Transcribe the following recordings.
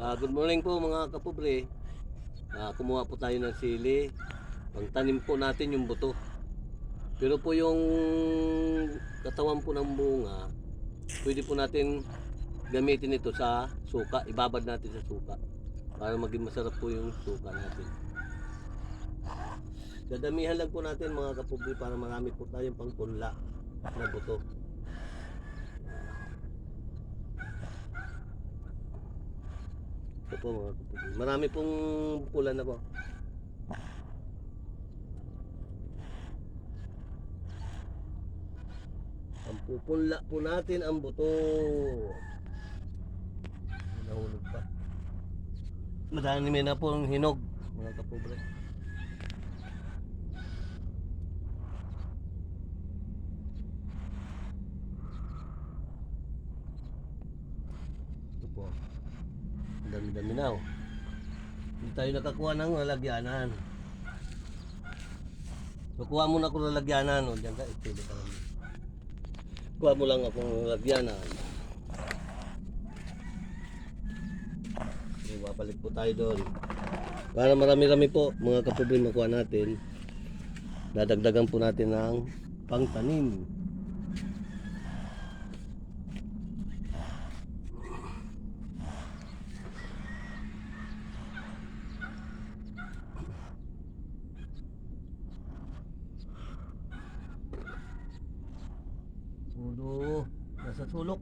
Good morning po mga kapobre. Kumuha po tayo ng sili. Pangtanim po natin yung buto. Pero po yung katawan po ng bunga, pwede po natin gamitin ito sa suka. Ibabad natin sa suka para maging masarap po yung suka natin. Dadamihan lang po natin mga kapobre para marami po tayong pangpunla na buto. Ito po mga kapobre. Marami pong pula na po. Ang pupunla po natin ang buto. Nahulog pa. Madami na po ang hinog mga kapobre. Ito po. Ang dami-dami na oh. Hindi tayo nakakuha ng lalagyanan. So kuha muna ako ng lalagyanan oh. Diyan ka, ipili ka lang. Kuha mo lang akong lalagyanan. So, babalik po tayo doon. Para marami-rami po mga kapobre makuha natin. Dadagdagan po natin ng pangtanim. Ulo, nasa sulok.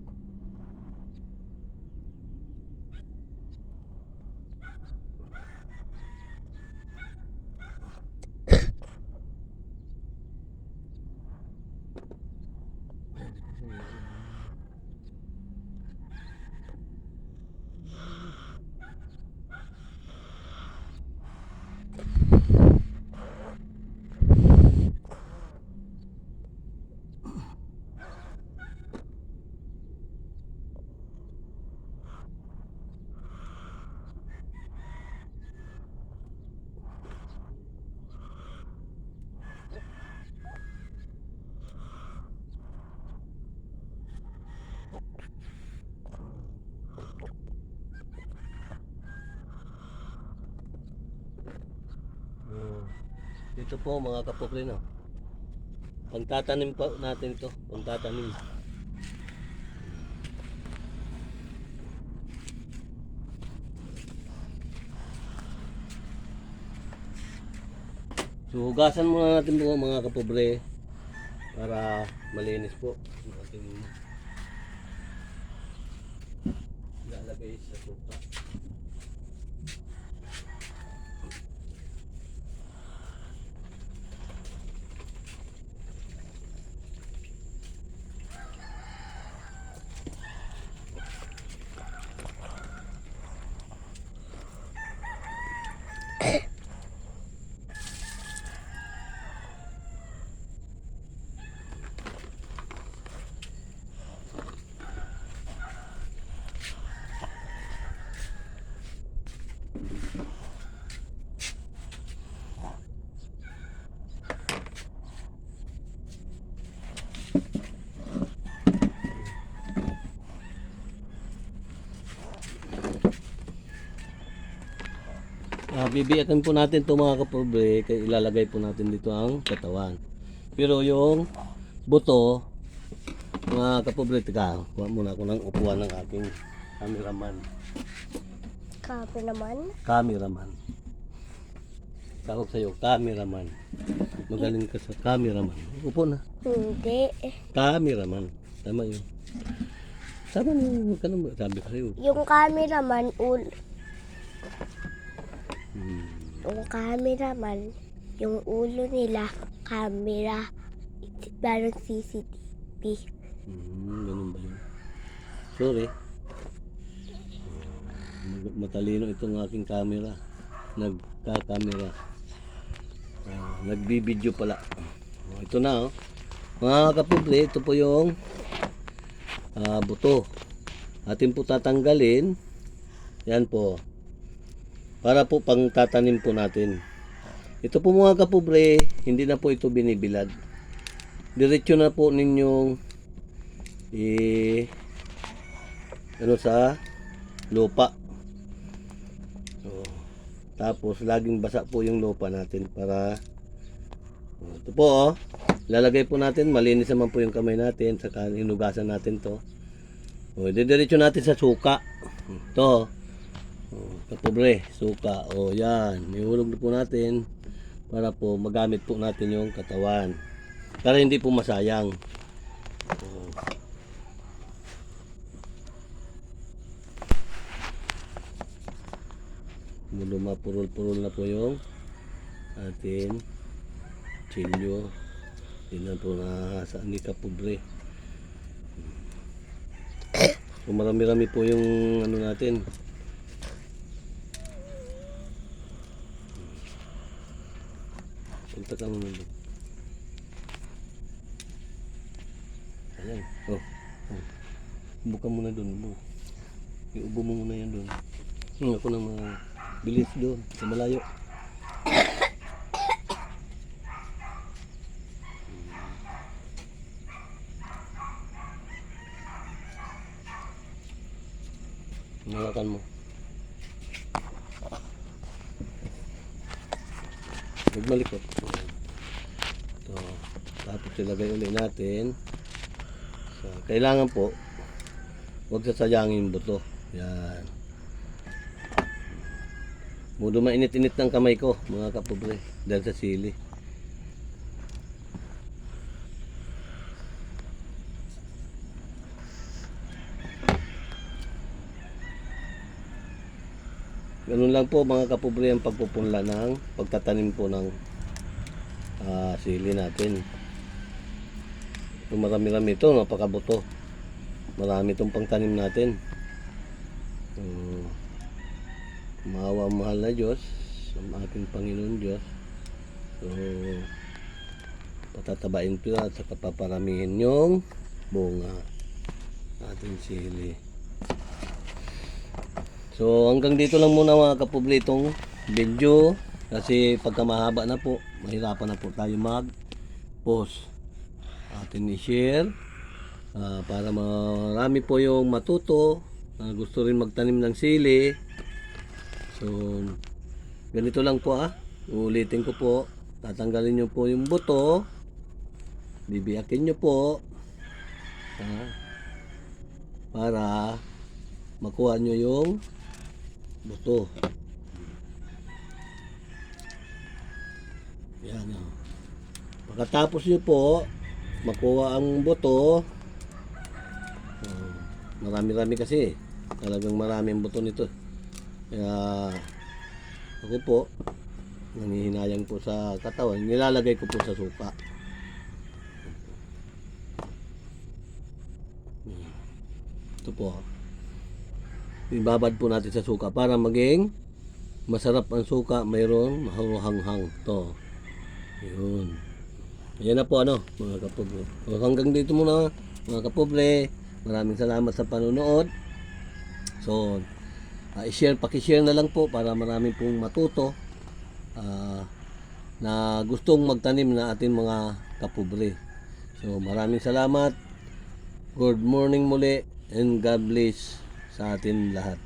Dito po mga kapobre no. Pagtatanim po natin ito. Pagtatanim. So hugasan muna natin po mga kapobre para malinis po ang ating ilalagay sa suka. Bibiyakan po natin ito mga kapobre, kaya ilalagay po natin dito ang katawan. Pero yung buto, mga kapobre, tika, kuha muna ako ng upuan ng aking cameraman. Cameraman. Tawag sa'yo, cameraman. Magaling ka sa cameraman. Upo na. Hindi. Cameraman. Tama yun. Tama na yun. Sabi ko sa'yo. Yung cameraman, yung cameraman, yung ulo nila, camera, parang CCTV. Ganun ba yun? Sorry. Matalino itong aking camera. Nagka-camera. Nagbibideo pala. Ito na oh. Mga kapobre, ito po yung buto. Atin po tatanggalin. Yan po. Para po pang tatanim po natin. Ito po mga kapobre, hindi na po ito binibilad. Diretso na po ninyong sa lupa. Tapos laging basa po yung lupa natin para ito po oh. Lalagay po natin, malinis naman po yung kamay natin, saka hinugasan natin to. O, didiretso natin sa suka. Ito. Oh, kapobre, suka. O, yan. Ihulog na po natin para po magamit po natin yung katawan. Para hindi po masayang. O. Mula mapurol-purol na po yung atin chilyo. Tingnan po na saan ni kapobre. So, marami-rami po yung ano natin. Punta ka muna doon. Ayan. Oh. Oh. Buka muna doon. Iubo mo muna yan doon. Ako na mga bilis doon. Sa malayo. Nangakan mo. Nagmalikot. Ito. Tapos ilagay ulit natin. So, kailangan po huwag sasayangin yung buto. Yan. Mudo mainit-init ng kamay ko mga kapobre dahil sa sili. Ganun lang po mga kapobre ang pagpupunla ng pagtatanim po ng sili natin. Ito marami-rami ito, napakabuto. Marami itong pangtanim natin. Maawa ang mahal na Diyos, ang ating Panginoon Diyos. So, patatabain ko at saka paparamihin yung bunga ating sili. So hanggang dito lang muna mga kapobre itong video kasi pagka mahaba na po mahirapan na po tayo mag-post. Atin i-share para marami po yung matuto gusto rin magtanim ng sili. So ganito lang po uulitin ko po, tatanggalin nyo po yung buto, bibiyakin nyo po para makuha nyo yung buto. Yan o. Pagkatapos nyo po makuha ang buto, marami-rami kasi, talagang marami ang buto nito. Kaya ako po nanghihinayang po sa katawan, nilalagay ko po sa suka. Ito po, ibabad po natin sa suka para maging masarap ang suka, mayroon mahanghang to. Yun. Ayan na po mga kapobre. So, hanggang dito muna mga kapobre. Maraming salamat sa panonood. So i-share, paki-share na lang po para marami pong matuto na gustong magtanim na ating mga kapobre. So maraming salamat. Good morning muli and God bless sa atin lahat.